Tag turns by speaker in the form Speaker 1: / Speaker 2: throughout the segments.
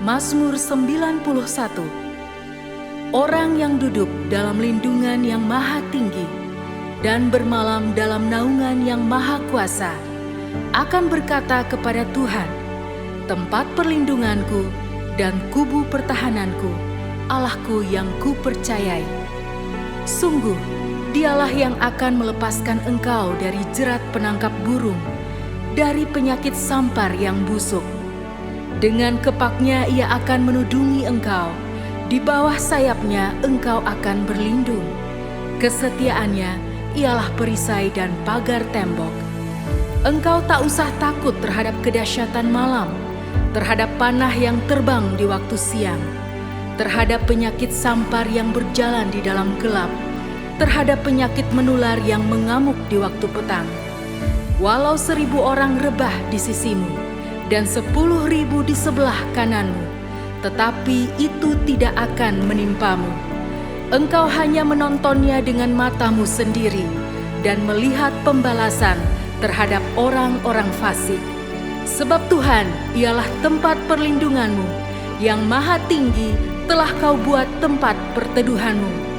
Speaker 1: Mazmur 91. Orang yang duduk dalam lindungan yang maha tinggi dan bermalam dalam naungan yang maha kuasa akan berkata kepada Tuhan, tempat perlindunganku dan kubu pertahananku, Allahku yang kupercayai. Sungguh, Dialah yang akan melepaskan engkau dari jerat penangkap burung, dari penyakit sampar yang busuk. Dengan kepaknya Ia akan menudungi engkau, di bawah sayapnya engkau akan berlindung. Kesetiaannya ialah perisai dan pagar tembok. Engkau tak usah takut terhadap kedahsyatan malam, terhadap panah yang terbang di waktu siang, terhadap penyakit sampar yang berjalan di dalam gelap, terhadap penyakit menular yang mengamuk di waktu petang. Walau 1.000 orang rebah di sisimu dan 10.000 di sebelah kananmu, tetapi itu tidak akan menimpamu. Engkau hanya menontonnya dengan matamu sendiri dan melihat pembalasan terhadap orang-orang fasik. Sebab Tuhan ialah tempat perlindunganmu, yang maha tinggi telah kau buat tempat perteduhanmu.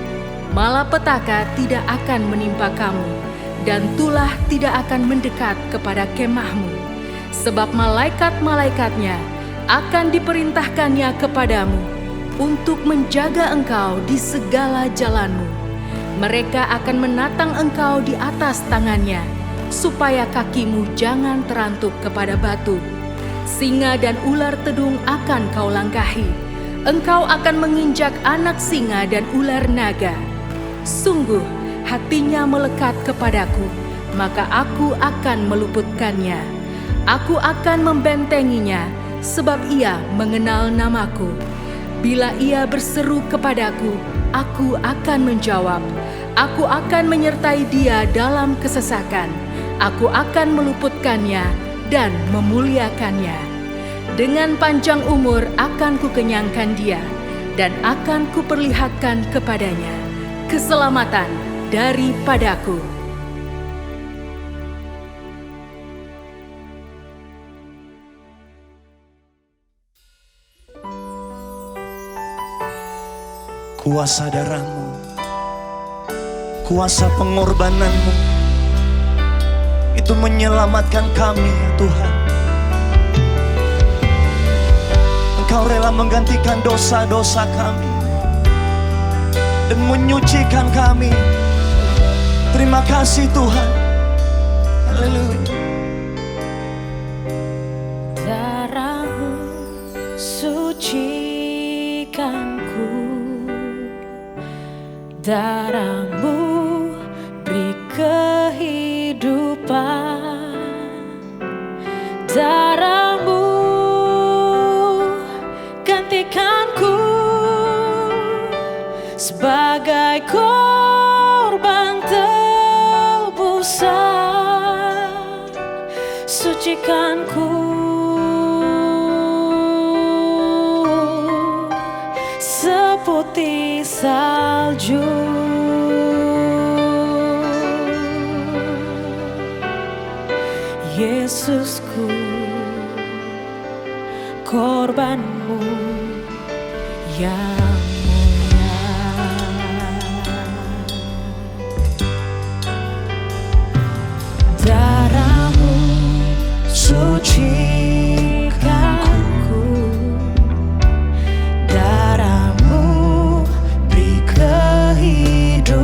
Speaker 1: Malapetaka tidak akan menimpa kamu, dan tulah tidak akan mendekat kepada kemahmu. Sebab malaikat-malaikatnya akan diperintahkannya kepadamu untuk menjaga engkau di segala jalanmu. Mereka akan menatang engkau di atas tangannya, supaya kakimu jangan terantuk kepada batu. Singa dan ular tedung akan kau langkahi. Engkau akan menginjak anak singa dan ular naga. Sungguh, hatinya melekat kepadaku, maka aku akan meluputkannya. Aku akan membentenginya, sebab ia mengenal namaku. Bila ia berseru kepadaku, aku akan menjawab. Aku akan menyertai dia dalam kesesakan. Aku akan meluputkannya dan memuliakannya. Dengan panjang umur akan kukenyangkan dia, dan akan kuperlihatkan kepadanya keselamatan daripadaku.
Speaker 2: Kuasa darah-Mu, kuasa pengorbanan-Mu, itu menyelamatkan kami ya Tuhan. Engkau rela menggantikan dosa-dosa kami dan menyucikan kami. Terima kasih Tuhan. Haleluya.
Speaker 3: Darah-Mu sucikanku, darah-Mu beri kehidupan, darah-Mu gantikanku sebagai korban tebusan. Sucikanku seputih salju. Yesusku, korban-Mu yang mulia. Darah-Mu sucikanku, darah-Mu beri kehidupan,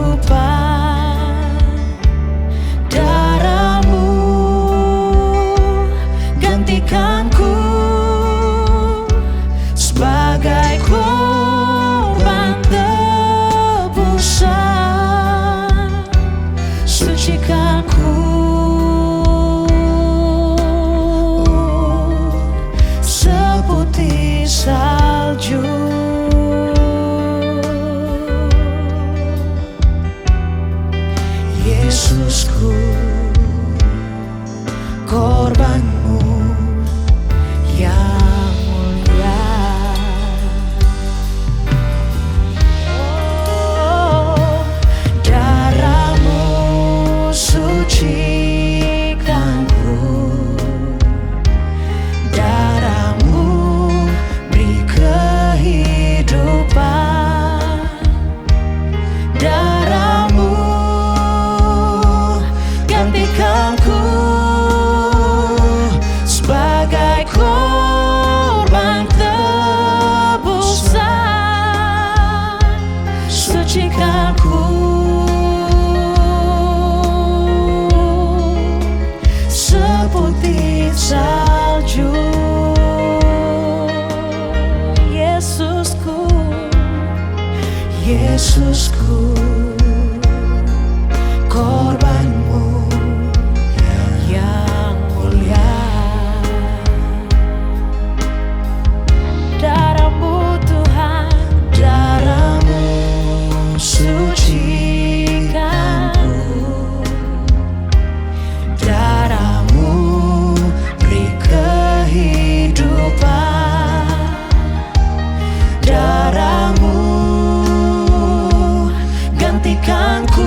Speaker 3: darah-Mu gantikanku sebagai korban tebusan. Sucikanku seputih salju. Yesusku, korban-Mu yang mulia. Oh, darah-Mu suci Yesusku, korbanmu yang mulia. Darahmu Tuhan, darahmu sucikanku. Darahmu beri kehidupan. Darahmu gantikanku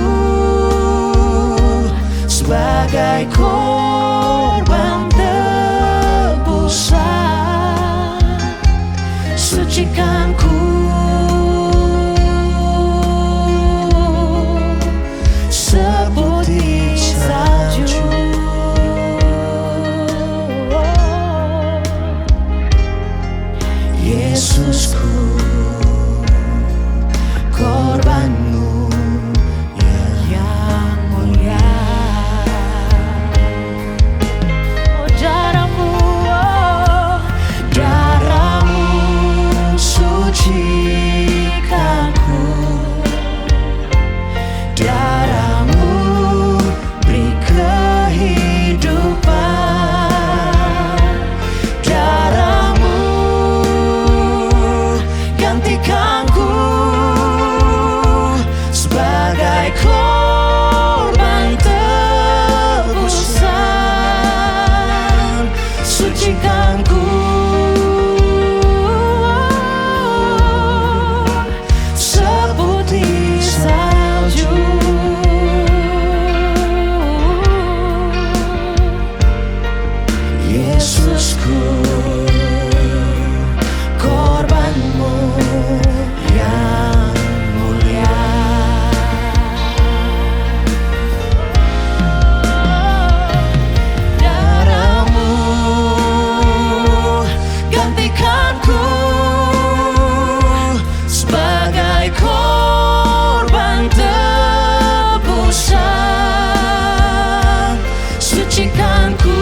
Speaker 3: sebagai korban tebusan. Sucikanku seputih salju. Yesusku, korbanmu yang mulia. Oh, darahmu, oh, darahmu sucikanku. Darahmu beri kehidupan. Darahmu gantikanku sebagai korban tebusan. Sucikanku seputih salju. Yesusku, korbanmu yang mulia. Darahmu gantikanku sebagai korban tebusan. Sucikanku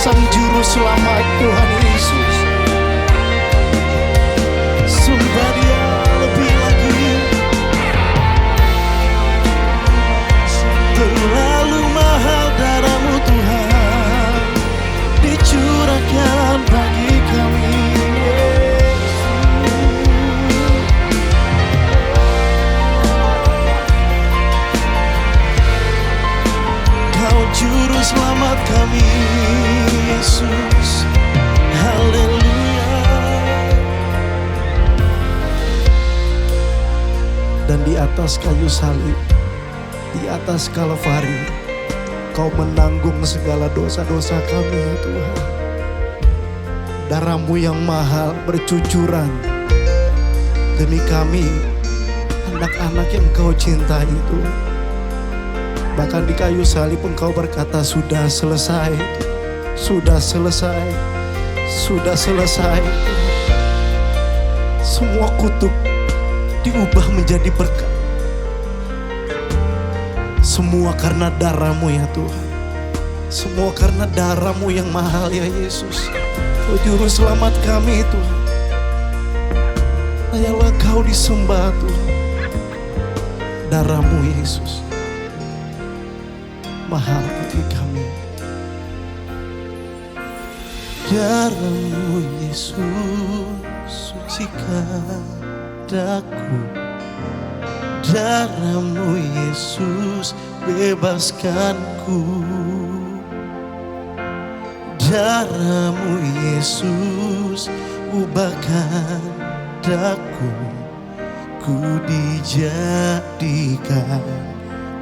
Speaker 4: Sang Juru Selamat Tuhan Yesus. Sembah Dia lebih lagi. Terlalu mahal darah-Mu Tuhan, dicurahkan bagi kami. Kau Juru Selamat kami, Yesus. Haleluya. Dan di atas kayu salib, di atas Kalvari, Kau menanggung segala dosa-dosa kami ya Tuhan. Darah-Mu yang mahal bercucuran demi kami, anak-anak yang Kau cintai itu. Bahkan di kayu salib Engkau berkata, sudah selesai, sudah selesai, sudah selesai. Semua kutuk diubah menjadi berkat. Semua karena darah-Mu ya Tuhan. Semua karena darah-Mu yang mahal ya Yesus. Kau Juru Selamat kami Tuhan. Layalah Kau disembah Tuhan. Darah-Mu Yesus mahal bagi kami. Darah-Mu Yesus sucikan daku. Darah-Mu Yesus bebaskanku. Darah-Mu Yesus ubahkan daku. Ku dijadikan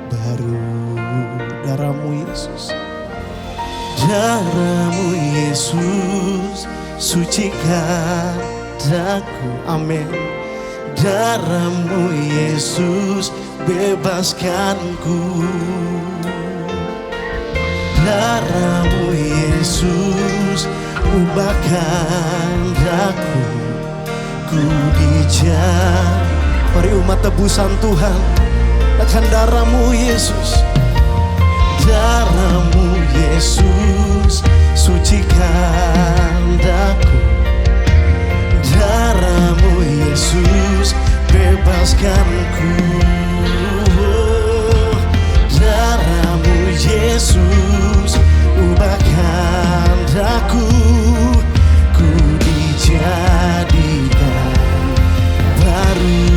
Speaker 4: baru. Darah-Mu Yesus, darah-Mu Yesus sucikan daku. Amin. Darah-Mu Yesus bebaskanku. Darah-Mu Yesus ubahkan daku. Ku dijadikan. Mari umat tebusan Tuhan, akan darah-Mu Yesus. Darah-Mu Yesus sucikan daku. Darah-Mu Yesus bebaskanku. Darah-Mu Yesus ubahkan daku. Ku dijadikan baru.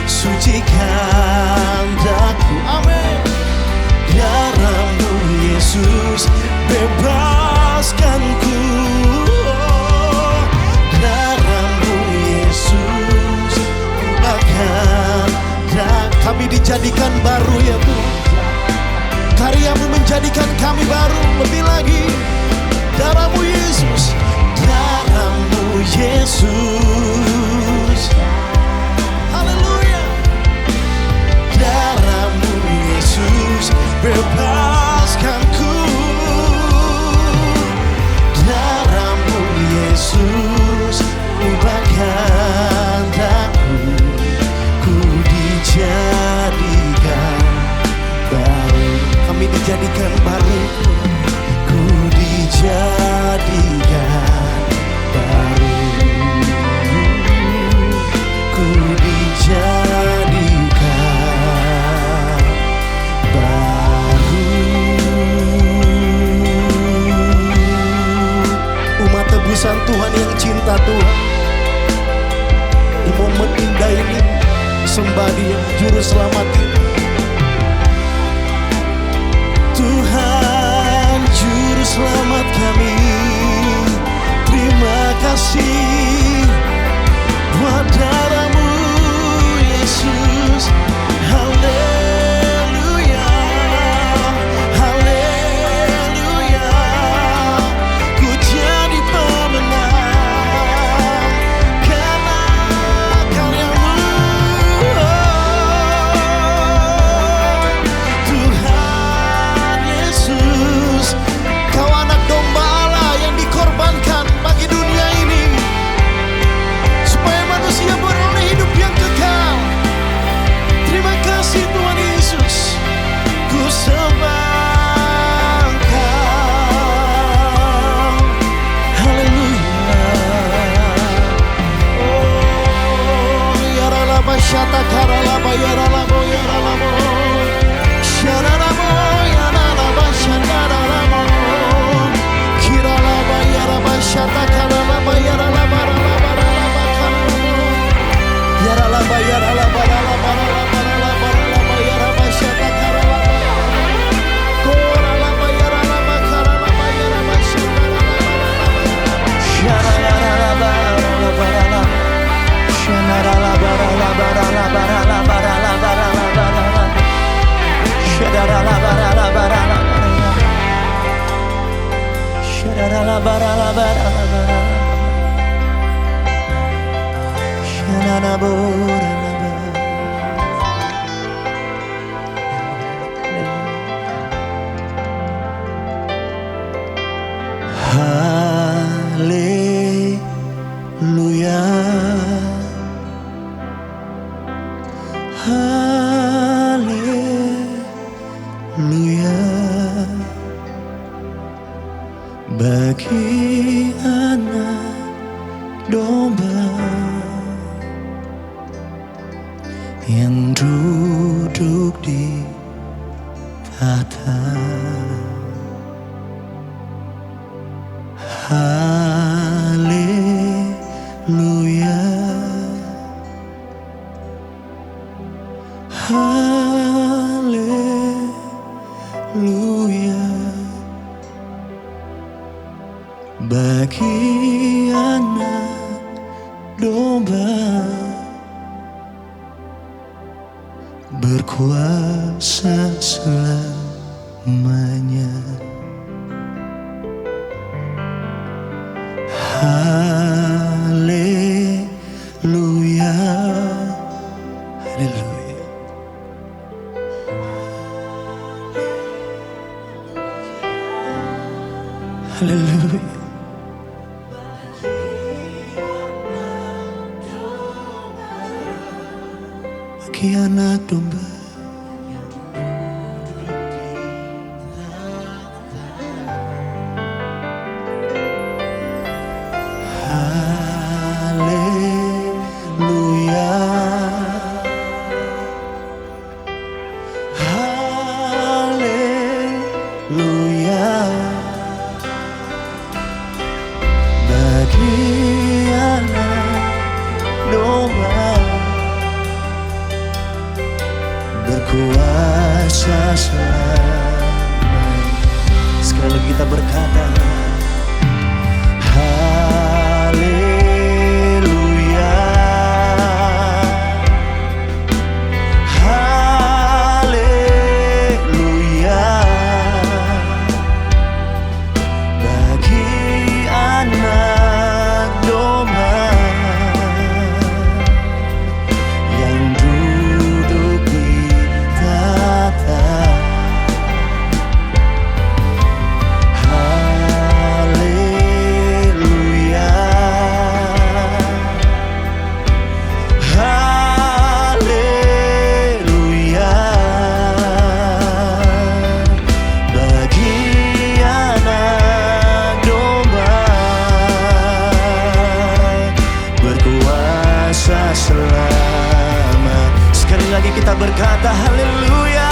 Speaker 4: Sucikan daku. Amin. Darah-Mu Yesus bebaskanku. Darah-Mu Yesus ubahkan daku. Kami dijadikan baru ya Tuhan. Karya-Mu menjadikan kami baru. Lebih lagi, darah-Mu Yesus. Darah-Mu Yesus. Darah-Mu Yesus bebaskanku. Darah-Mu Yesus ubahkan daku. Ku dijadikan baru. Kami dijadikan baru. Ku dijadikan baru. Ku dijadikan tebusan Tuhan yang cinta Tuhan. Di momen indah ini sembah Dia, Juru Selamat ini. Tuhan Juru Selamat kami, terima kasih buat darah-Mu Yesus. Haleluya, haleluya. Ku jadi pemenang karena karya-Mu.
Speaker 2: Haleluya, haleluya, bagi anak domba yang duduk di tahta. Haleluya, haleluya, bagi anak domba berkuasa selamanya. Haleluya, haleluya, haleluya. Bagi anak domba haleluya, haleluya, bagi anak domba berkuasa selamanya. Sekali lagi kita berkata haleluya, haleluya, bagi anak domba yang duduk di tahta. Haleluya, haleluya, bagi anak domba berkuasa selama. Sekali lagi kita berkata haleluya,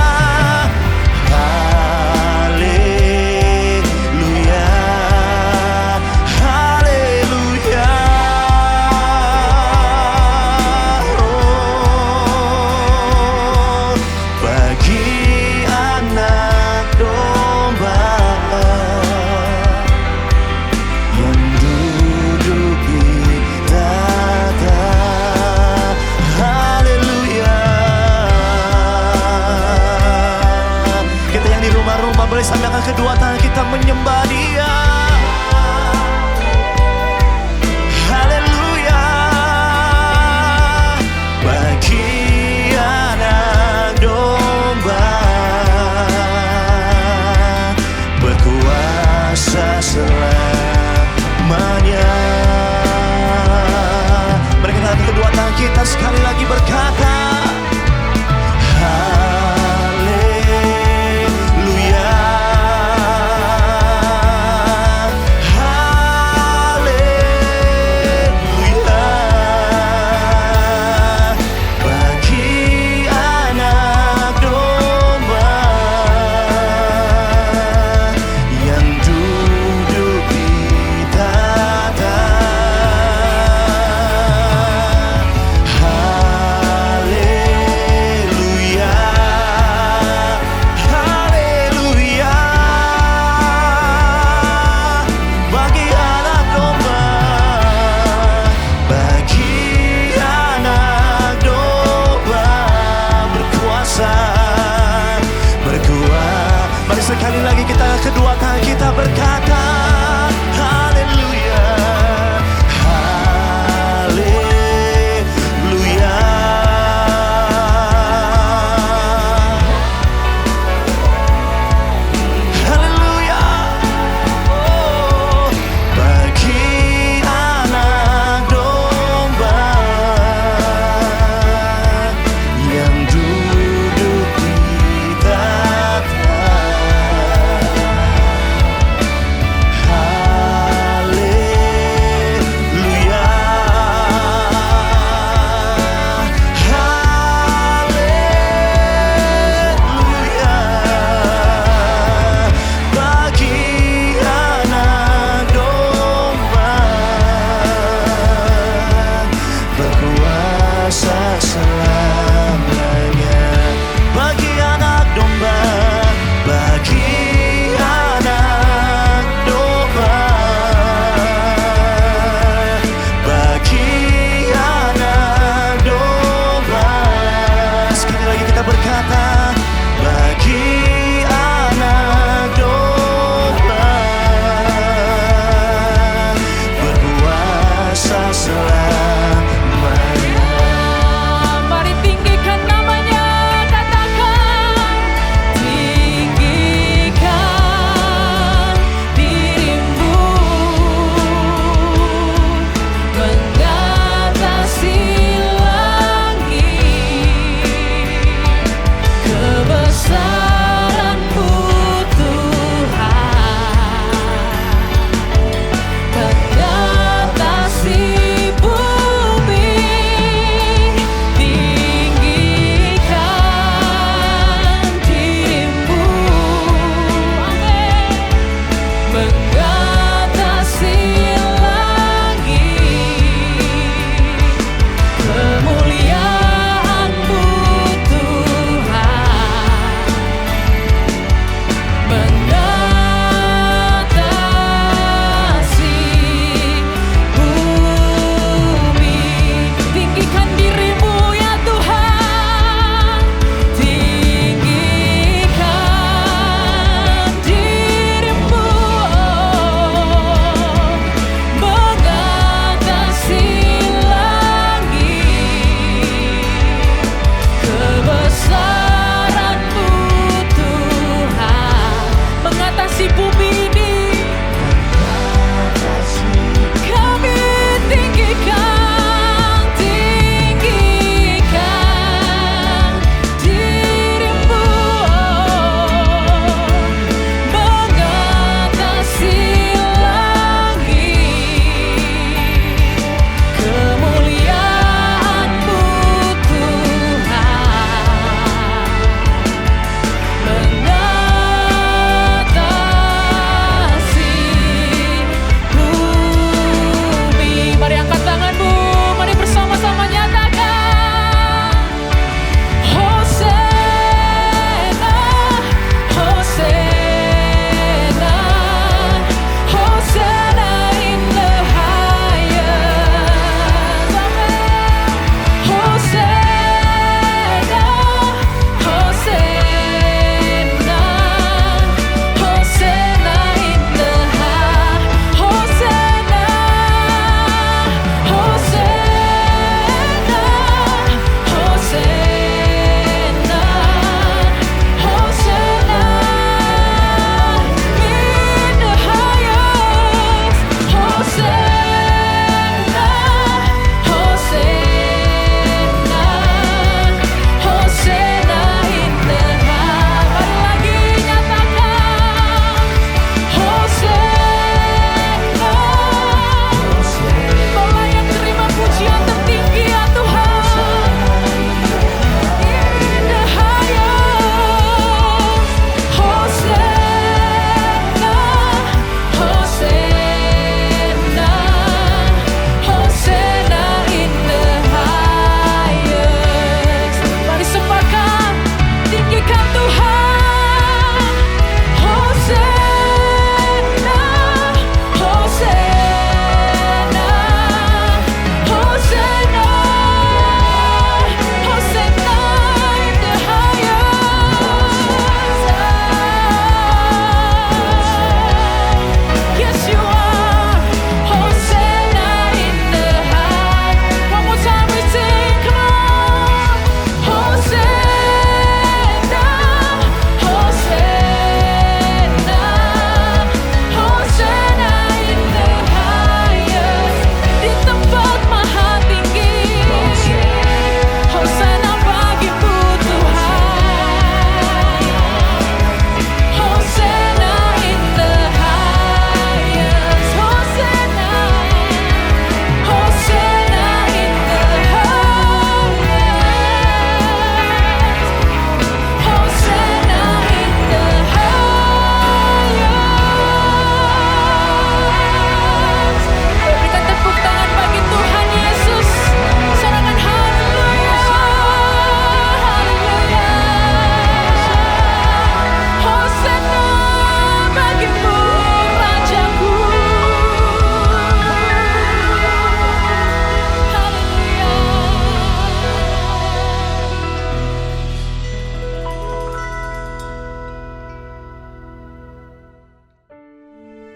Speaker 2: haleluya, haleluya, oh, bagi anak domba yang duduk di tahta. Haleluya. Kita yang di rumah-rumah boleh sambungkan kedua tangan kita menyembah Dia. Haleluya, bagi anak domba berkuasa selamanya. Mari kita angkat kedua tangan kita sekali lagi berkata haleluya, haleluya, bagi anak domba yang duduk di tahta. Haleluya, haleluya, bagi anak domba, bagi anak domba berkuasa, berkuasa. Mari sekali lagi kita kedua tangan kita berkata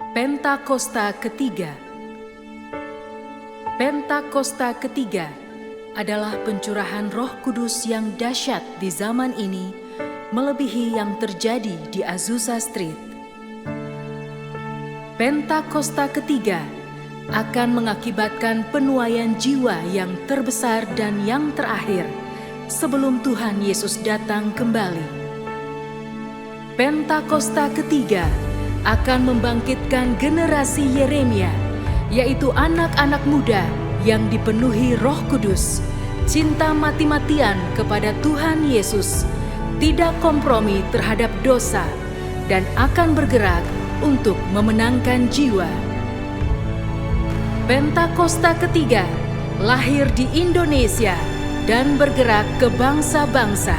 Speaker 1: Pentakosta ketiga. Pentakosta ketiga adalah pencurahan Roh Kudus yang dahsyat di zaman ini, melebihi yang terjadi di Azusa Street. Pentakosta ketiga akan mengakibatkan penuaian jiwa yang terbesar dan yang terakhir sebelum Tuhan Yesus datang kembali. Pentakosta ketiga akan membangkitkan generasi Yeremia, yaitu anak-anak muda yang dipenuhi Roh Kudus, cinta mati-matian kepada Tuhan Yesus, tidak kompromi terhadap dosa, dan akan bergerak untuk memenangkan jiwa. Pentakosta ketiga lahir di Indonesia dan bergerak ke bangsa-bangsa.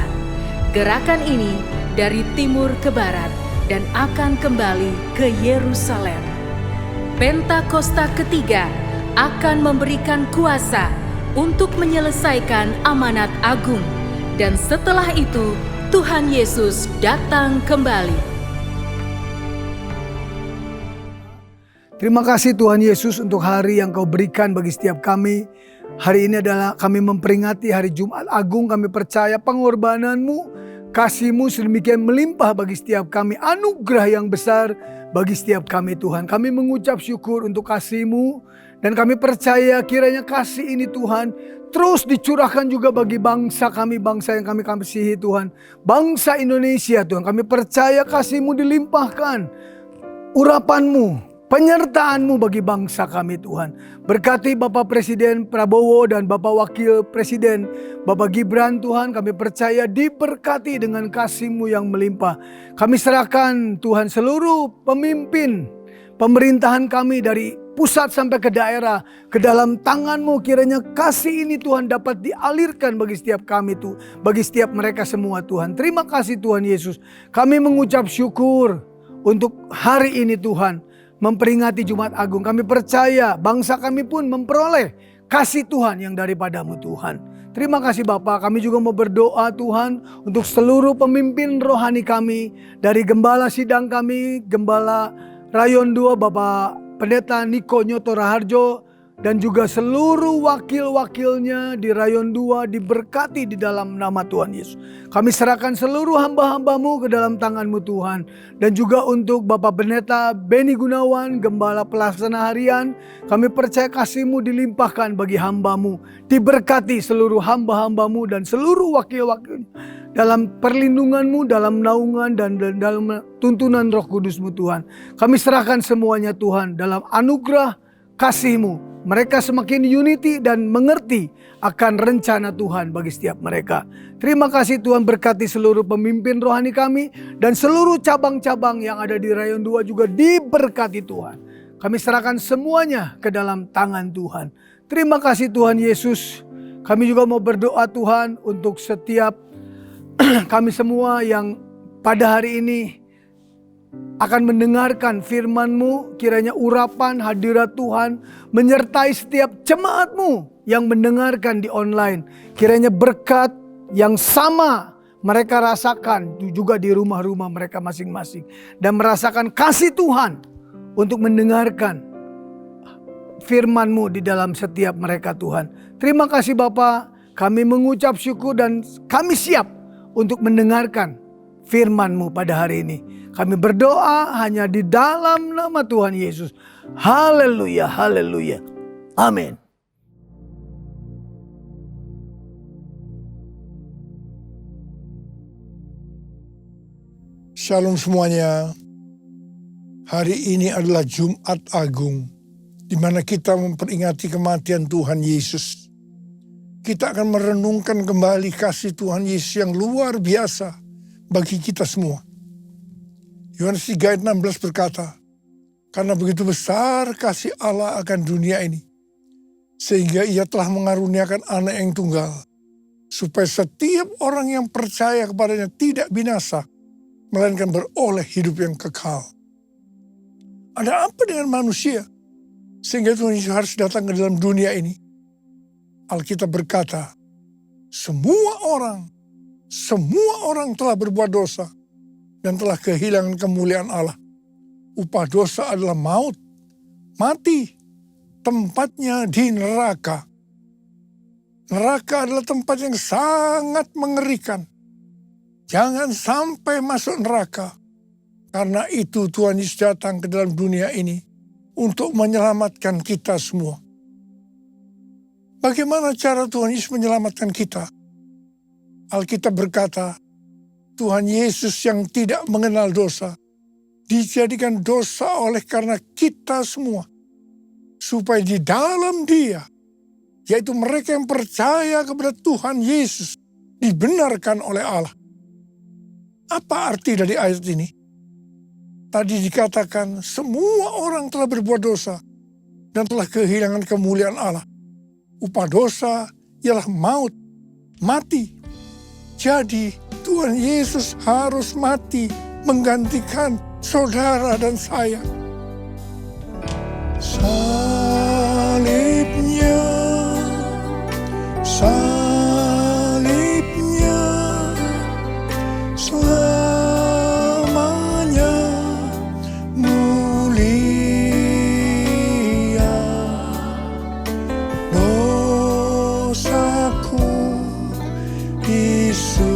Speaker 1: Gerakan ini dari timur ke barat dan akan kembali ke Yerusalem. Pentakosta ketiga akan memberikan kuasa untuk menyelesaikan amanat agung, dan setelah itu Tuhan Yesus datang kembali.
Speaker 5: Terima kasih Tuhan Yesus untuk hari yang Kau berikan bagi setiap kami. Hari ini adalah kami memperingati hari Jumat Agung. Kami percaya pengorbanan-Mu, kasih-Mu sedemikian melimpah bagi setiap kami. Anugerah yang besar bagi setiap kami Tuhan. Kami mengucap syukur untuk kasih-Mu. Dan kami percaya kiranya kasih ini Tuhan terus dicurahkan juga bagi bangsa kami, bangsa yang kami kasihi Tuhan. Bangsa Indonesia Tuhan. Kami percaya kasih-Mu dilimpahkan. Urapan-Mu, penyertaan-Mu bagi bangsa kami Tuhan. Berkati Bapak Presiden Prabowo dan Bapak Wakil Presiden Bapak Gibran Tuhan. Kami percaya diberkati dengan kasih-Mu yang melimpah. Kami serahkan Tuhan seluruh pemimpin pemerintahan kami dari pusat sampai ke daerah ke dalam tangan-Mu. Kiranya kasih ini Tuhan dapat dialirkan bagi setiap kami tuh, bagi setiap mereka semua Tuhan. Terima kasih Tuhan Yesus. Kami mengucap syukur untuk hari ini Tuhan, memperingati Jumat Agung. Kami percaya bangsa kami pun memperoleh kasih Tuhan yang daripada-Mu Tuhan. Terima kasih Bapak. Kami juga mau berdoa Tuhan untuk seluruh pemimpin rohani kami, dari gembala sidang kami, Gembala Rayon 2 Bapak Pendeta Niko Nyoto Raharjo, dan juga seluruh wakil-wakilnya di Rayon 2 diberkati di dalam nama Tuhan Yesus. Kami serahkan seluruh hamba-hamba-Mu ke dalam tangan-Mu Tuhan. Dan juga untuk Bapak Pendeta Beni Gunawan, Gembala Pelaksana Harian, kami percaya kasih-Mu dilimpahkan bagi hamba-Mu. Diberkati seluruh hamba-hamba-Mu dan seluruh wakil-wakil dalam perlindungan-Mu, dalam naungan dan dalam tuntunan Roh Kudus-Mu Tuhan. Kami serahkan semuanya Tuhan dalam anugerah kasih-Mu. Mereka semakin unity dan mengerti akan rencana Tuhan bagi setiap mereka. Terima kasih Tuhan, berkati seluruh pemimpin rohani kami dan seluruh cabang-cabang yang ada di Rayon 2 juga diberkati Tuhan. Kami serahkan semuanya ke dalam tangan Tuhan. Terima kasih Tuhan Yesus. Kami juga mau berdoa Tuhan untuk setiap kami semua yang pada hari ini akan mendengarkan firman-Mu. Kiranya urapan hadirat Tuhan menyertai setiap jemaat-Mu yang mendengarkan di online. Kiranya berkat yang sama mereka rasakan juga di rumah-rumah mereka masing-masing. Dan merasakan kasih Tuhan untuk mendengarkan firman-Mu di dalam setiap mereka Tuhan. Terima kasih Bapa. Kami mengucap syukur dan kami siap untuk mendengarkan firman-Mu pada hari ini. Kami berdoa hanya di dalam nama Tuhan Yesus. Haleluya, haleluya. Amin.
Speaker 6: Shalom semuanya. Hari ini adalah Jumat Agung, di mana kita memperingati kematian Tuhan Yesus. Kita akan merenungkan kembali kasih Tuhan Yesus yang luar biasa bagi kita semua. Yohanes 3 ayat 16 berkata, karena begitu besar kasih Allah akan dunia ini, sehingga Ia telah mengaruniakan anak yang tunggal, supaya setiap orang yang percaya kepadanya tidak binasa, melainkan beroleh hidup yang kekal. Ada apa dengan manusia sehingga Tuhan Yesus harus datang ke dalam dunia ini? Alkitab berkata, semua orang telah berbuat dosa dan telah kehilangan kemuliaan Allah. Upah dosa adalah maut, mati, tempatnya di neraka. Neraka adalah tempat yang sangat mengerikan. Jangan sampai masuk neraka. Karena itu Tuhan Yesus datang ke dalam dunia ini untuk menyelamatkan kita semua. Bagaimana cara Tuhan Yesus menyelamatkan kita? Alkitab berkata, Tuhan Yesus yang tidak mengenal dosa, dijadikan dosa oleh karena kita semua. Supaya di dalam Dia, yaitu mereka yang percaya kepada Tuhan Yesus, dibenarkan oleh Allah. Apa arti dari ayat ini? Tadi dikatakan semua orang telah berbuat dosa dan telah kehilangan kemuliaan Allah. Upah dosa ialah maut, mati. Jadi Tuhan Yesus harus mati menggantikan saudara dan saya. Salibnya, salibnya, selamanya mulia. Dosaku disucikan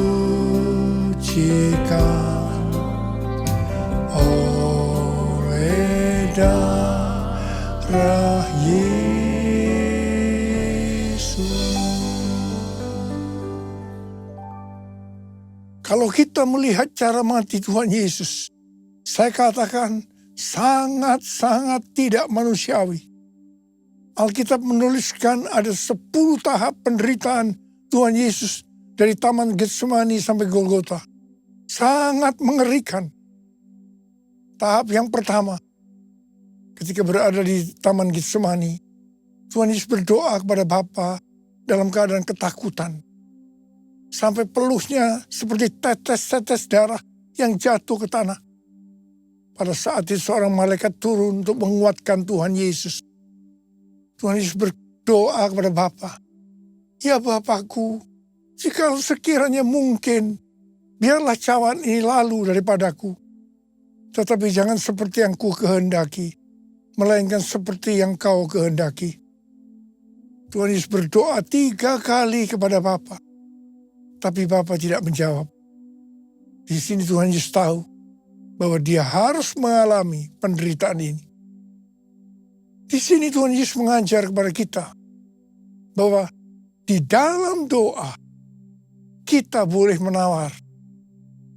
Speaker 6: oleh darah Yesus. Kalau kita melihat cara mati Tuhan Yesus, saya katakan sangat-sangat tidak manusiawi. Alkitab menuliskan ada 10 tahap penderitaan Tuhan Yesus dari Taman Getsemani sampai Golgota. Sangat mengerikan. Tahap yang pertama, ketika berada di Taman Getsemani, Tuhan Yesus berdoa kepada Bapa dalam keadaan ketakutan. Sampai peluhnya seperti tetes-tetes darah yang jatuh ke tanah. Pada saat itu seorang malaikat turun untuk menguatkan Tuhan Yesus. Tuhan Yesus berdoa kepada Bapa, "Ya Bapakku, jika sekiranya mungkin, biarlah cawan ini lalu daripadaku. Tetapi jangan seperti yang ku kehendaki, melainkan seperti yang kau kehendaki." Tuhan Yesus berdoa 3 kali kepada Bapa. Tapi Bapa tidak menjawab. Di sini Tuhan Yesus tahu bahwa dia harus mengalami penderitaan ini. Di sini Tuhan Yesus mengajar kepada kita bahwa di dalam doa kita boleh menawar,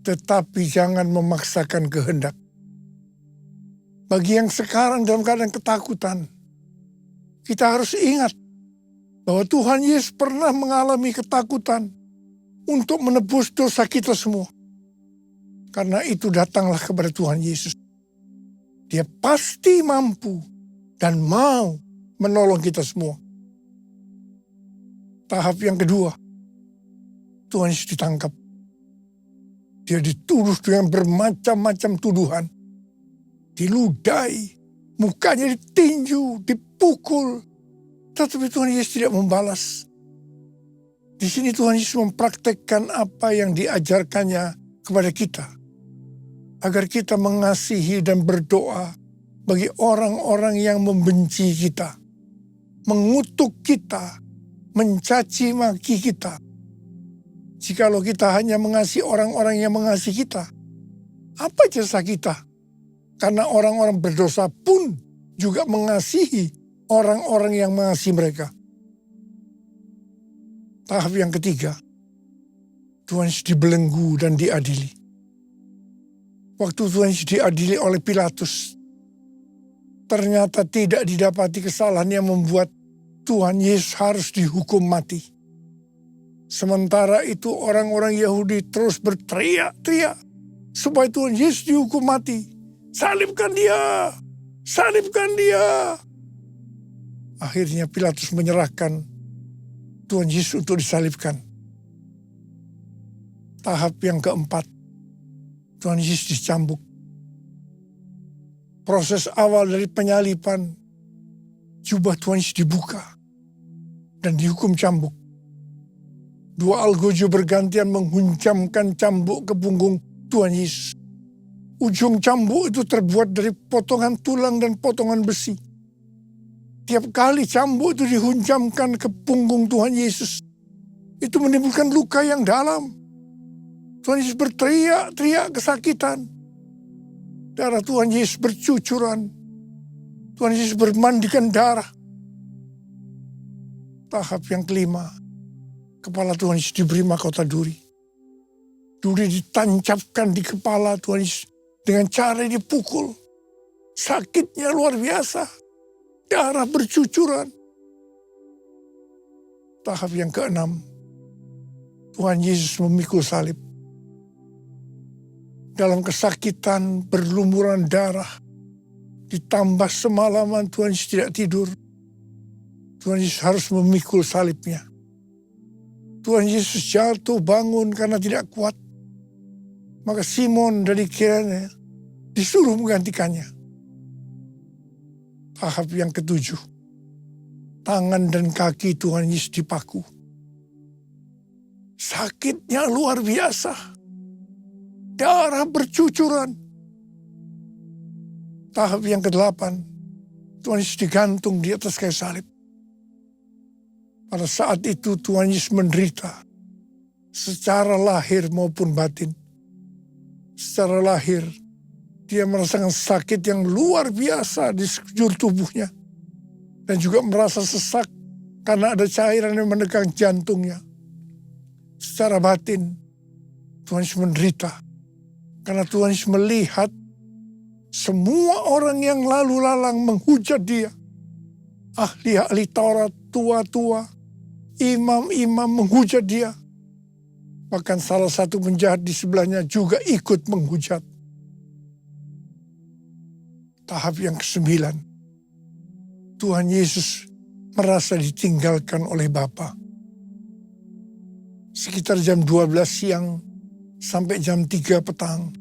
Speaker 6: tetapi jangan memaksakan kehendak. Bagi yang sekarang dalam keadaan ketakutan, kita harus ingat bahwa Tuhan Yesus pernah mengalami ketakutan untuk menebus dosa kita semua. Karena itu datanglah kepada Tuhan Yesus. Dia pasti mampu dan mau menolong kita semua. Tahap yang kedua, Tuhan Yesus ditangkap. Dia dituduh dengan bermacam-macam tuduhan. Diludahi, mukanya ditinju, dipukul. Tetapi Tuhan Yesus tidak membalas. Di sini Tuhan Yesus mempraktekkan apa yang diajarkannya kepada kita. Agar kita mengasihi dan berdoa bagi orang-orang yang membenci kita. Mengutuk kita, mencaci maki kita. Jikalau kita hanya mengasihi orang-orang yang mengasihi kita, apa jasa kita? Karena orang-orang berdosa pun juga mengasihi orang-orang yang mengasihi mereka. Tahap yang ketiga, Tuhan Yesus dibelenggu dan diadili. Waktu Tuhan Yesus diadili oleh Pilatus, ternyata tidak didapati kesalahan yang membuat Tuhan Yesus harus dihukum mati. Sementara itu orang-orang Yahudi terus berteriak-teriak supaya Tuhan Yesus dihukum mati. Salibkan dia! Salibkan dia! Akhirnya Pilatus menyerahkan Tuhan Yesus untuk disalibkan. Tahap yang keempat, Tuhan Yesus dicambuk. Proses awal dari penyaliban, jubah Tuhan Yesus dibuka dan dihukum cambuk. 2 algojo bergantian menghunjamkan cambuk ke punggung Tuhan Yesus. Ujung cambuk itu terbuat dari potongan tulang dan potongan besi. Tiap kali cambuk itu dihunjamkan ke punggung Tuhan Yesus, itu menimbulkan luka yang dalam. Tuhan Yesus berteriak-teriak kesakitan. Darah Tuhan Yesus bercucuran. Tuhan Yesus bermandikan darah. Tahap yang kelima, kepala Tuhan Yesus diberi mahkota duri. Duri ditancapkan di kepala Tuhan Yesus dengan cara dipukul. Sakitnya luar biasa. Darah bercucuran. Tahap yang keenam, Tuhan Yesus memikul salib. Dalam kesakitan, berlumuran darah, ditambah semalaman Tuhan Yesus tidak tidur. Tuhan Yesus harus memikul salibnya. Tuhan Yesus jatuh bangun karena tidak kuat. Maka Simon dari Kirene disuruh menggantikannya. Tahap yang ketujuh, tangan dan kaki Tuhan Yesus dipaku. Sakitnya luar biasa. Darah bercucuran. Tahap yang ke-8, Tuhan Yesus digantung di atas kayu salib. Pada saat itu Tuhan Yesus menderita secara lahir maupun batin. Secara lahir, dia merasakan sakit yang luar biasa di sekujur tubuhnya. Dan juga merasa sesak karena ada cairan yang menegang jantungnya. Secara batin, Tuhan Yesus menderita. Karena Tuhan Yesus melihat semua orang yang lalu lalang menghujat dia. Ahli-ahli Taurat, tua-tua, imam-imam menghujat dia. Bahkan salah satu penjahat di sebelahnya juga ikut menghujat. Tahap yang ke-9. Tuhan Yesus merasa ditinggalkan oleh Bapa. Sekitar jam 12 siang sampai jam 3 petang.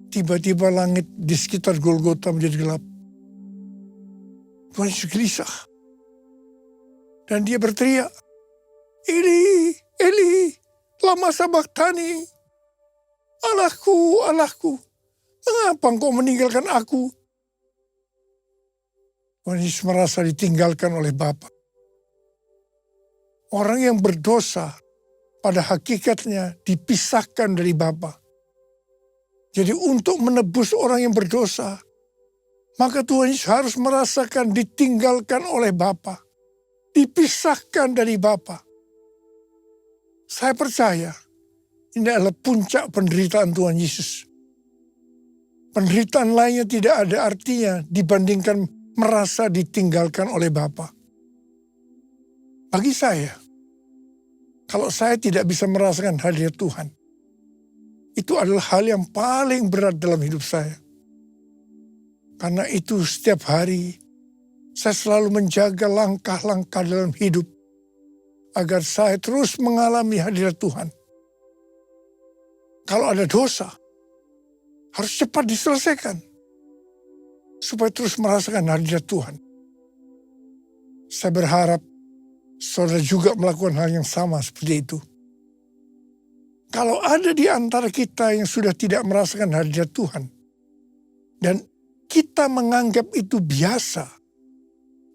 Speaker 6: Tiba-tiba langit di sekitar Golgota menjadi gelap. Tuhan Yesus gelisah. Dan dia berteriak, Eli, Eli, lama sabachthani. Allahku, Allahku, mengapa engkau meninggalkan aku? Tuhan Yesus merasa ditinggalkan oleh Bapa. Orang yang berdosa pada hakikatnya dipisahkan dari Bapa. Jadi untuk menebus orang yang berdosa, maka Tuhan Yesus harus merasakan ditinggalkan oleh Bapa. Dipisahkan dari Bapa. Saya percaya ini adalah puncak penderitaan Tuhan Yesus. Penderitaan lainnya tidak ada artinya dibandingkan merasa ditinggalkan oleh Bapa. Bagi saya, kalau saya tidak bisa merasakan hadirat Tuhan, itu adalah hal yang paling berat dalam hidup saya. Karena itu setiap hari saya selalu menjaga langkah-langkah dalam hidup agar saya terus mengalami hadirat Tuhan. Kalau ada dosa, harus cepat diselesaikan supaya terus merasakan hadirat Tuhan. Saya berharap saudara juga melakukan hal yang sama seperti itu. Kalau ada di antara kita yang sudah tidak merasakan hadirat Tuhan, dan kita menganggap itu biasa,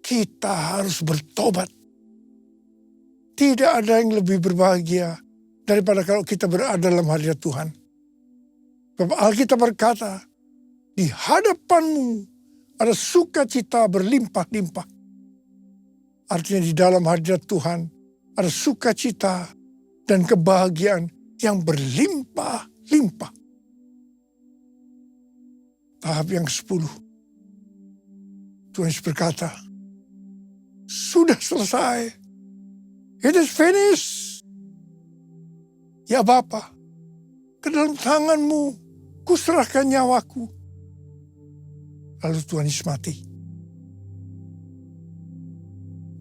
Speaker 6: kita harus bertobat. Tidak ada yang lebih berbahagia daripada kalau kita berada dalam hadirat Tuhan. Sebab Alkitab berkata, di hadapanmu ada sukacita berlimpah-limpah. Artinya di dalam hadirat Tuhan ada sukacita dan kebahagiaan yang berlimpah-limpah. Tahap yang ke-10. Tuhan Yesus berkata, sudah selesai. It is finished. Ya Bapa, ke dalam tanganmu kuserahkan nyawaku. Lalu Tuhan Yesus mati.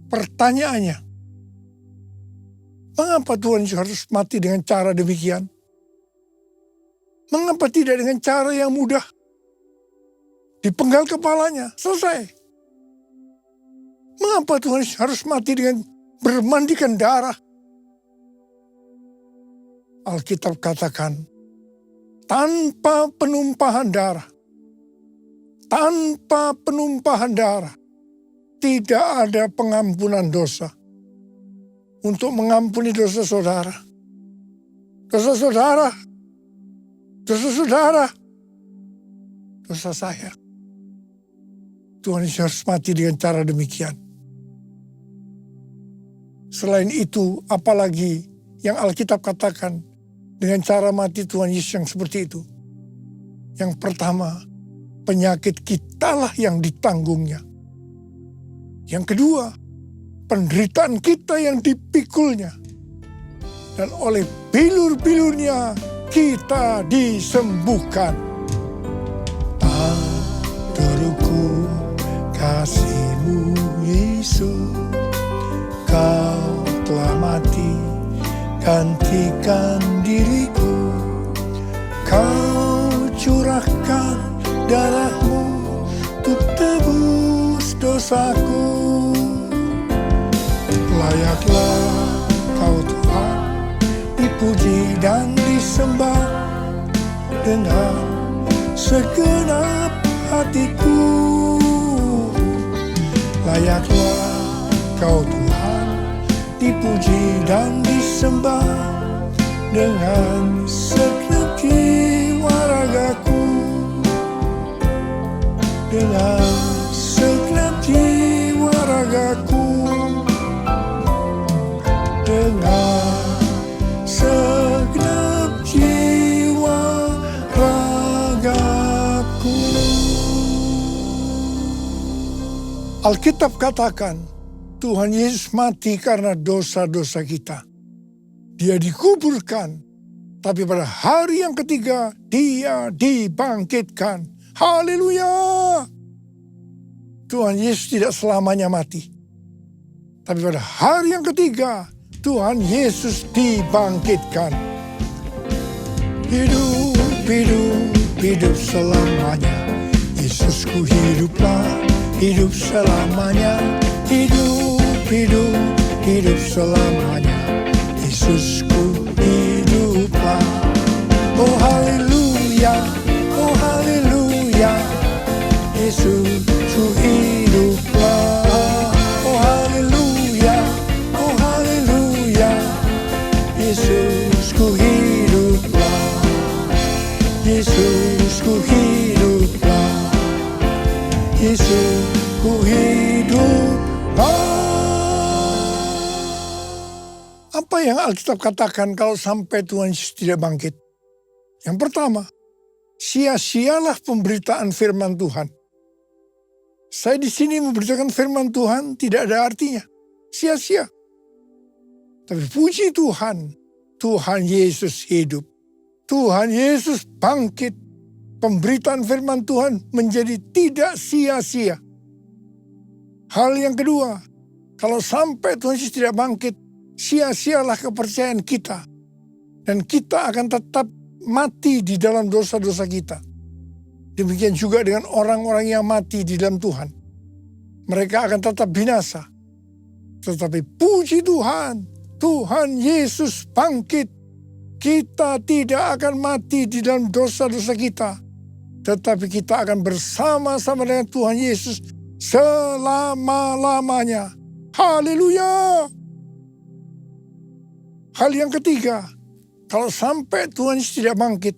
Speaker 6: Pertanyaannya, mengapa Tuhan Yesus harus mati dengan cara demikian? Mengapa tidak dengan cara yang mudah? Dipenggal kepalanya, selesai. Mengapa Tuhan Yesus harus mati dengan bermandikan darah? Alkitab katakan, tanpa penumpahan darah. Tanpa penumpahan darah, tidak ada pengampunan dosa. Untuk mengampuni dosa saudara. Dosa saudara. Dosa saudara. Dosa saya. Tuhan Yesus harus mati dengan cara demikian. Selain itu, apalagi yang Alkitab katakan dengan cara mati Tuhan Yesus yang seperti itu. Yang pertama, penyakit kitalah yang ditanggungnya. Yang kedua, penderitaan kita yang dipikulnya. Dan oleh bilur-bilurnya kita disembuhkan. Teruku kasih-Mu Yesus, Kau telah mati gantikan diriku. Kau curahkan darah-Mu untuk tebus dosaku. Layaklah Kau Tuhan dipuji dan disembah dengan segenap hatiku. Layaklah Kau Tuhan dipuji dan disembah dengan segenap jiwa ragaku. Dengan segenap jiwa ragaku. Dengan segenap jiwa ragaku. Alkitab katakan, Tuhan Yesus mati karena dosa-dosa kita. Dia dikuburkan, tapi pada hari yang ketiga Dia dibangkitkan. Haleluya! Tuhan Yesus tidak selamanya mati. Tapi pada hari yang ketiga, Tuhan Yesus dibangkitkan. Hidup, hidup, hidup selamanya. Yesusku hiduplah, hidup selamanya. Hidup, hidup, hidup selamanya. Yesusku hiduplah. Oh haleluya, oh haleluya. Yesusku hiduplah. Oh haleluya, oh haleluya. Yesusku hiduplah. Yesusku hiduplah. Yesusku hiduplah. Apa yang Alkitab katakan kalau sampai Tuhan Yesus tidak bangkit? Yang pertama, sia-sialah pemberitaan firman Tuhan. Saya di sini memberitakan firman Tuhan tidak ada artinya. Sia-sia. Tapi puji Tuhan, Tuhan Yesus hidup. Tuhan Yesus bangkit. Pemberitaan firman Tuhan menjadi tidak sia-sia. Hal yang kedua, kalau sampai Tuhan Yesus tidak bangkit, sia-sialah kepercayaan kita. Dan kita akan tetap mati di dalam dosa-dosa kita. Demikian juga dengan orang-orang yang mati di dalam Tuhan. Mereka akan tetap binasa. Tetapi puji Tuhan, Tuhan Yesus bangkit. Kita tidak akan mati di dalam dosa-dosa kita. Tetapi kita akan bersama-sama dengan Tuhan Yesus selama-lamanya. Haleluya! Hal yang ketiga, kalau sampai Tuhan Yesus tidak bangkit,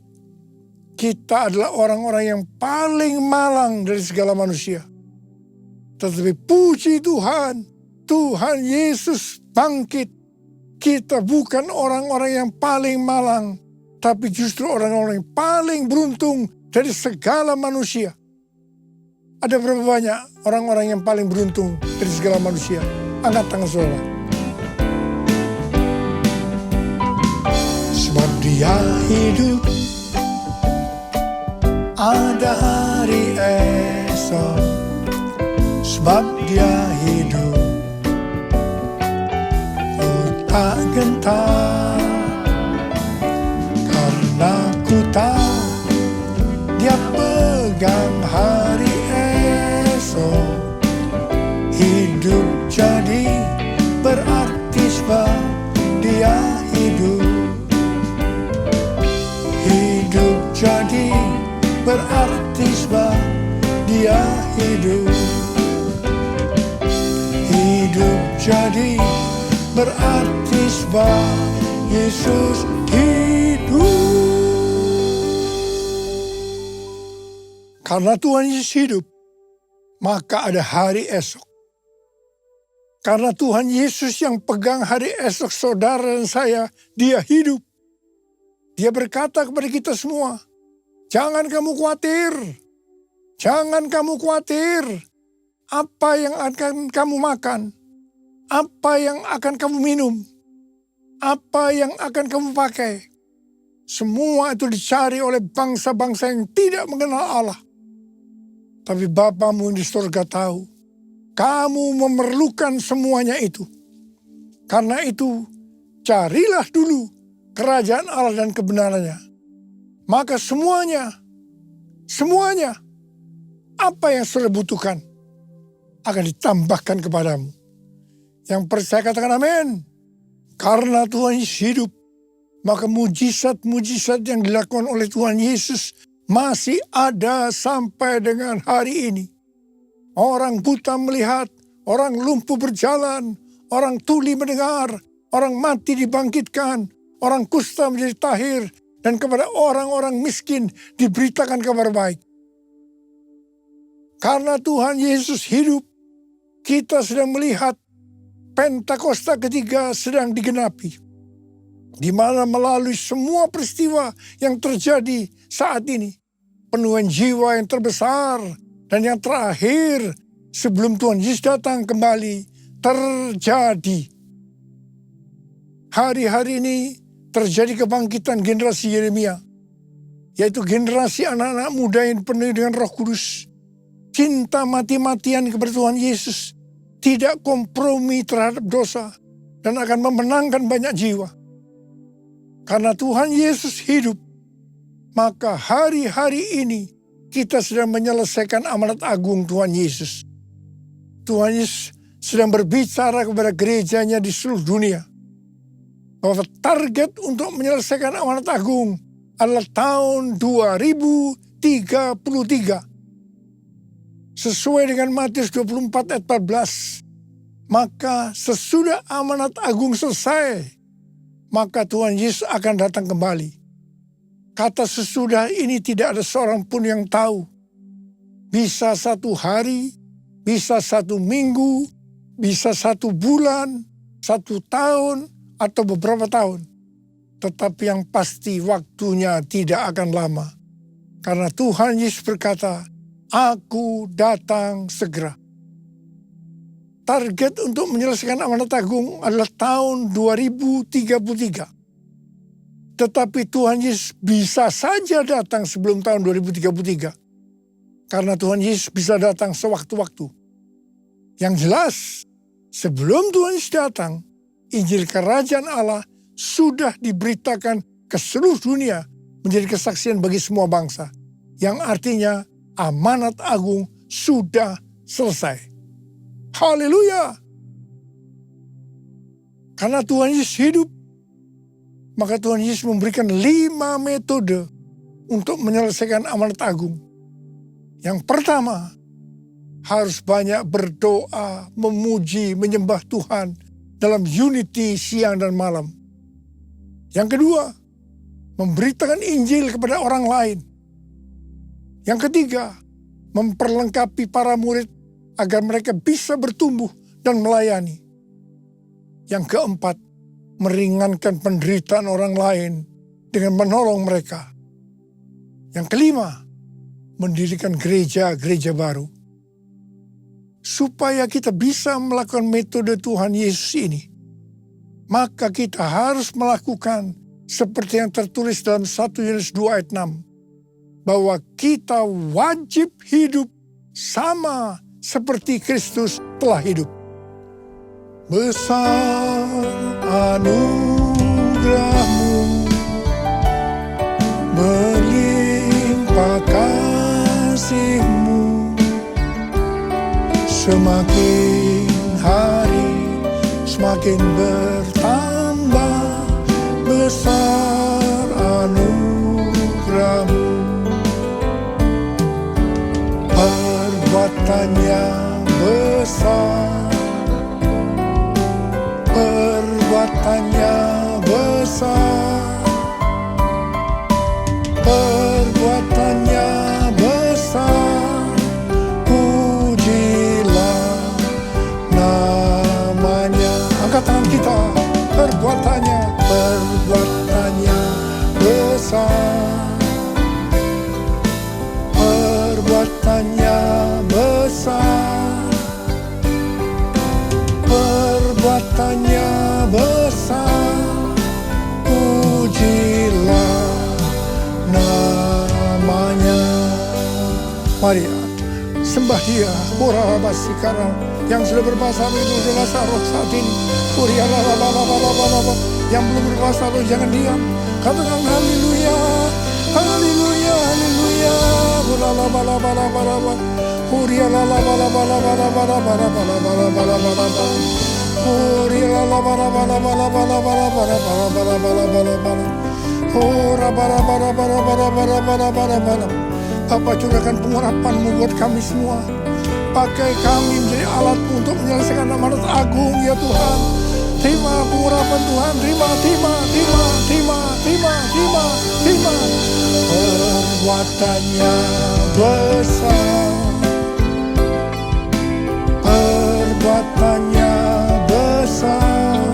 Speaker 6: kita adalah orang-orang yang paling malang dari segala manusia. Tetapi puji Tuhan, Tuhan Yesus bangkit. Kita bukan orang-orang yang paling malang, tapi justru orang-orang yang paling beruntung dari segala manusia. Ada berapa banyak orang-orang yang paling beruntung dari segala manusia? Angkat tangan saudara. Sebab Dia hidup, ada hari esok. Sebab Dia hidup, ku tak gentar. Karena ku tahu Dia pegang hari esok. Hidup jadi berarti sebab Dia hidup. Hidup berarti sebab dia hidup. Hidup jadi berarti sebab Yesus hidup. Karena Tuhan Yesus hidup, maka ada hari esok. Karena Tuhan Yesus yang pegang hari esok saudara dan saya, dia hidup. Dia berkata kepada kita semua, jangan kamu khawatir. Jangan kamu khawatir. Apa yang akan kamu makan? Apa yang akan kamu minum? Apa yang akan kamu pakai? Semua itu dicari oleh bangsa-bangsa yang tidak mengenal Allah. Tapi Bapamu di surga tahu, kamu memerlukan semuanya itu. Karena itu, carilah dulu kerajaan Allah dan kebenarannya. Maka semuanya, apa yang saudara butuhkan akan ditambahkan kepadamu. Yang percaya katakan amin. Karena Tuhan Yesus hidup, maka mujizat-mujizat yang dilakukan oleh Tuhan Yesus masih ada sampai dengan hari ini. Orang buta melihat, orang lumpuh berjalan, orang tuli mendengar, orang mati dibangkitkan, orang kusta menjadi tahir, dan kepada orang-orang miskin diberitakan kabar baik. Karena Tuhan Yesus hidup, kita sedang melihat Pentakosta ketiga sedang digenapi. Di mana melalui semua peristiwa yang terjadi saat ini, penuhan jiwa yang terbesar dan yang terakhir sebelum Tuhan Yesus datang kembali terjadi. Hari-hari ini terjadi kebangkitan generasi Yeremia, yaitu generasi anak-anak muda yang penuh dengan Roh Kudus, cinta mati-matian kepada Tuhan Yesus, tidak kompromi terhadap dosa, dan akan memenangkan banyak jiwa. Karena Tuhan Yesus hidup, maka hari-hari ini kita sedang menyelesaikan amanat agung Tuhan Yesus. Tuhan Yesus sedang berbicara kepada gerejanya di seluruh dunia, bahwa target untuk menyelesaikan amanat agung adalah tahun 2033. Sesuai dengan Matius 24 ayat 14. Maka sesudah amanat agung selesai, maka Tuhan Yesus akan datang kembali. Kata sesudah ini tidak ada seorang pun yang tahu. Bisa 1 hari, bisa 1 minggu, bisa 1 bulan, 1 tahun, atau beberapa tahun. Tetapi yang pasti waktunya tidak akan lama. Karena Tuhan Yesus berkata, Aku datang segera. Target untuk menyelesaikan amanat agung adalah tahun 2033. Tetapi Tuhan Yesus bisa saja datang sebelum tahun 2033. Karena Tuhan Yesus bisa datang sewaktu-waktu. Yang jelas, sebelum Tuhan Yesus datang, Injil Kerajaan Allah sudah diberitakan ke seluruh dunia menjadi kesaksian bagi semua bangsa. Yang artinya amanat agung sudah selesai. Haleluya! Karena Tuhan Yesus hidup, maka Tuhan Yesus memberikan 5 metode untuk menyelesaikan amanat agung. Yang pertama, harus banyak berdoa, memuji, menyembah Tuhan dalam unity siang dan malam. Yang kedua, memberitakan Injil kepada orang lain. Yang ketiga, memperlengkapi para murid agar mereka bisa bertumbuh dan melayani. Yang keempat, meringankan penderitaan orang lain dengan menolong mereka. Yang kelima, mendirikan gereja-gereja baru. Supaya kita bisa melakukan metode Tuhan Yesus ini, maka kita harus melakukan seperti yang tertulis dalam 1 Yohanes 2 ayat 6. Bahwa kita wajib hidup sama seperti Kristus telah hidup. Besar anugerah-Mu, berlimpah kasih-Mu, semakin hari semakin bertambah. Besar anugerah-Mu, Perbuatannya besar, perbuatannya besar, perbuatannya besar. Pujilah namanya. Angkat tangan kita. Perbuatannya besar, perbuatannya besar, perbuatannya besar. Pujilah namanya. Mari sembah Dia, Ora Basikara, yang sudah berbahasa roh itu berbahasa roh saat ini. Yang belum berbahasa roh jangan diam, katakan haleluya, haleluya, haleluya. Bapa, curahkan pengurapan-Mu buat kami semua. Pakai kami menjadi alat-Mu untuk menyelesaikan amanat agung ya Tuhan. Terima pengurapan Tuhan, terima. Perbuatannya besar, perbuatannya besar,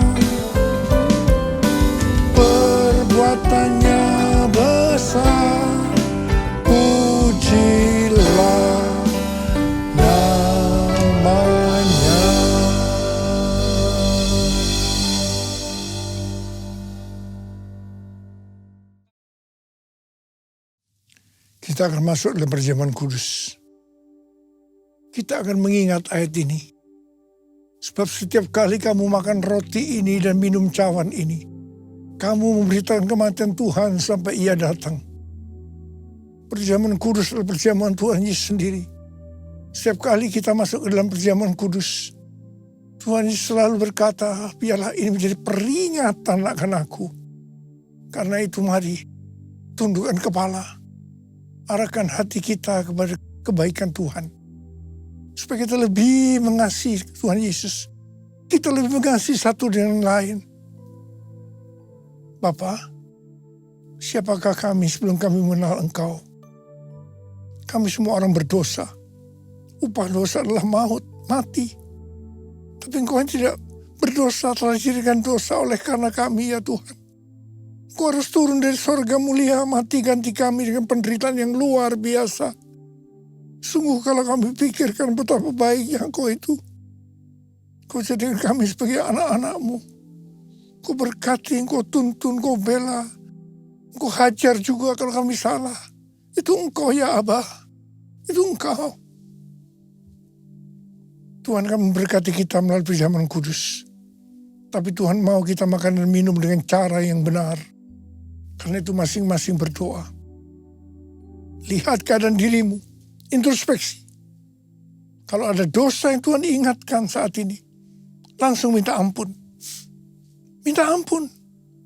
Speaker 6: perbuatannya besar. Pujilah namanya. Kita akan masuk dalam perjamuan kudus. Kita akan mengingat ayat ini. Sebab setiap kali kamu makan roti ini dan minum cawan ini, kamu memberitakan kematian Tuhan sampai Ia datang. Perjamuan kudus adalah perjamuan Tuhan Yesus sendiri. Setiap kali kita masuk ke dalam perjamuan kudus, Tuhan Yesus selalu berkata, biarlah ini menjadi peringatan akan aku. Karena itu mari, tundukkan kepala, arahkan hati kita kepada kebaikan Tuhan. Supaya kita lebih mengasihi Tuhan Yesus. Kita lebih mengasihi satu dengan lain. Bapa, siapakah kami sebelum kami mengenal Engkau? Kami semua orang berdosa. Upah dosa adalah maut, mati. Tapi Engkau yang tidak berdosa telah dijadikan dosa oleh karena kami ya Tuhan. Engkau harus turun dari sorga mulia, mati ganti kami dengan penderitaan yang luar biasa. Sungguh kalau kami pikirkan betapa baiknya Engkau itu. Engkau jadikan kami sebagai anak-anak-Mu. Engkau berkati, Engkau tuntun, Engkau bela. Engkau hajar juga kalau kami salah. Itu Engkau ya Abah. Itu Engkau. Tuhan akan memberkati kita melalui perjamuan kudus. Tapi Tuhan mau kita makan dan minum dengan cara yang benar. Karena itu masing-masing berdoa. Lihat keadaan dirimu. Introspeksi. Kalau ada dosa yang Tuhan ingatkan saat ini, langsung minta ampun. Minta ampun.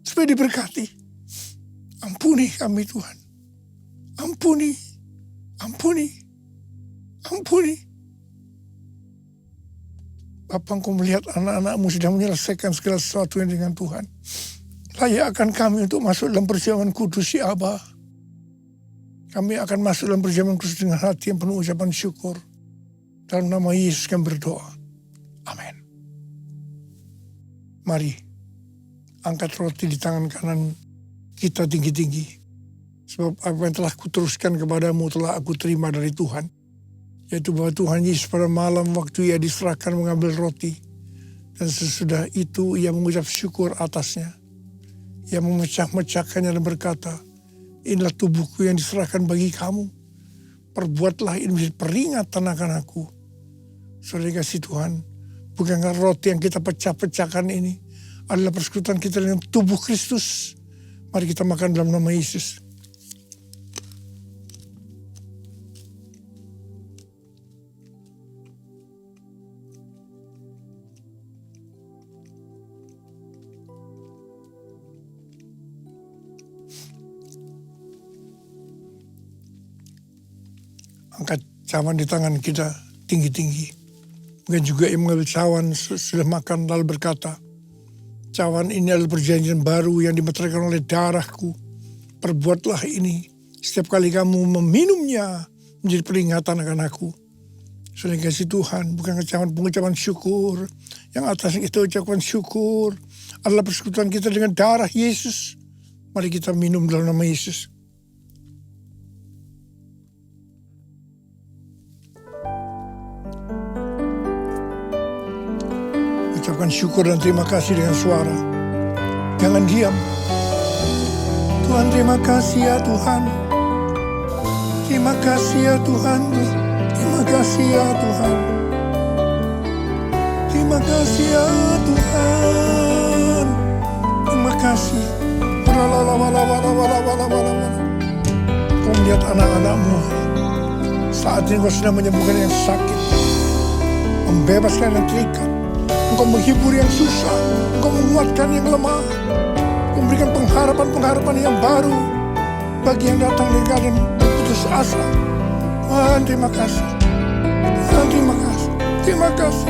Speaker 6: Supaya diberkati. Ampuni kami Tuhan. Ampuni. Ampuni. Ampuni. Bapa, Engkau melihat anak-anak-Mu sedang menyelesaikan segala sesuatu yang dengan Tuhan. Layakkan kami untuk masuk dalam perjamuan kudus ya Abah. Kami akan masuk dalam perjamuan kudus dengan hati yang penuh ucapan syukur. Dalam nama Yesus kami berdoa. Amin. Mari, angkat roti di tangan kanan kita tinggi-tinggi. Sebab apa yang telah kuteruskan kepadamu telah aku terima dari Tuhan. Yaitu bahwa Tuhan Yesus pada malam waktu Ia diserahkan mengambil roti. Dan sesudah itu Ia mengucap syukur atasnya. Ia memecah-mecahkannya dan berkata, inilah tubuhku yang diserahkan bagi kamu. Perbuatlah ini menjadi peringatan akan aku. Saudara kasih Tuhan, bukankah roti yang kita pecah-pecahkan ini adalah persekutuan kita dengan tubuh Kristus. Mari kita makan dalam nama Yesus. Angkat cawan di tangan kita tinggi-tinggi. Mungkin juga yang mengambil cawan sudah makan lalu berkata, cawan ini adalah perjanjian baru yang dimeteraikan oleh darahku. Perbuatlah ini setiap kali kamu meminumnya menjadi peringatan akan aku. Saudara kasih Tuhan, bukan pengucapan syukur. Yang atas kita ucapkan syukur adalah persekutuan kita dengan darah Yesus. Mari kita minum dalam nama Yesus. Ucapkan syukur dan terima kasih dengan suara. Jangan diam. Tuhan, terima kasih ya Tuhan. Terima kasih ya Tuhan. Terima kasih ya Tuhan. Terima kasih ya Tuhan. Terima kasih. Kau melihat anak-anakmu. Saat ini kau sedang menyembuhkan yang sakit, membebaskan yang terikat. Engkau menghibur yang susah. Engkau menguatkan yang lemah. Memberikan pengharapan-pengharapan yang baru bagi yang datang dengan keadaan berputus asa. Tuhan, terima kasih. Tuhan, terima kasih. Terima kasih.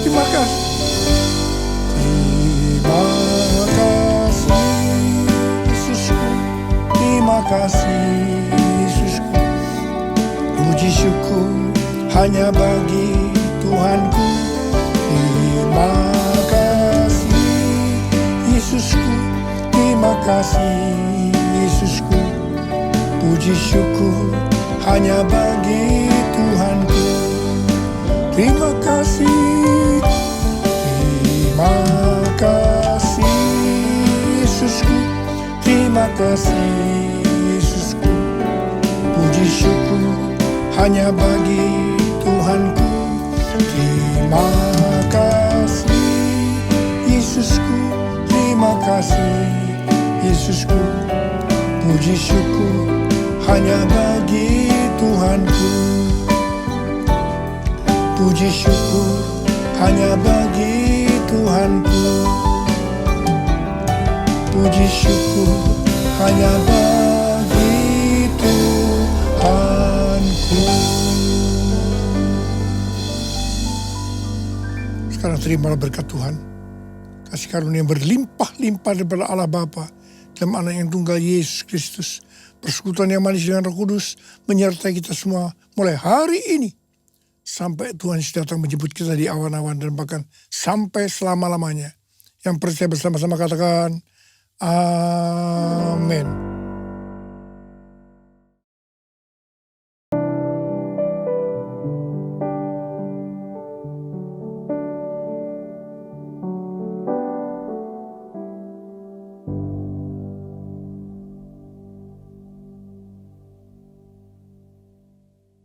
Speaker 6: Terima kasih. Terima kasih Yesusku. Terima kasih Yesusku. Puji syukur hanya bagi Tuhanku. Terima kasih Yesusku. Terima kasih Yesusku. Puji syukur hanya bagi Tuhanku. Terima kasih. Terima kasih Yesusku. Terima kasih Yesusku. Puji syukur hanya bagi Tuhanku. Terima kasih Yesusku. Terima kasih Yesusku. Puji syukur hanya bagi Tuhanku. Puji syukur hanya bagi Tuhanku. Puji syukur hanya bagi Tuhanku. Sekarang terimalah berkat Tuhan. Kasih karunia berlimpah-limpah daripada Allah Bapa dalam anak yang tunggal Yesus Kristus. Persekutuan yang manis dengan Roh Kudus menyertai kita semua mulai hari ini sampai Tuhan Yesus datang menjemput kita di awan-awan dan bahkan sampai selama-lamanya. Yang percaya bersama-sama katakan amin.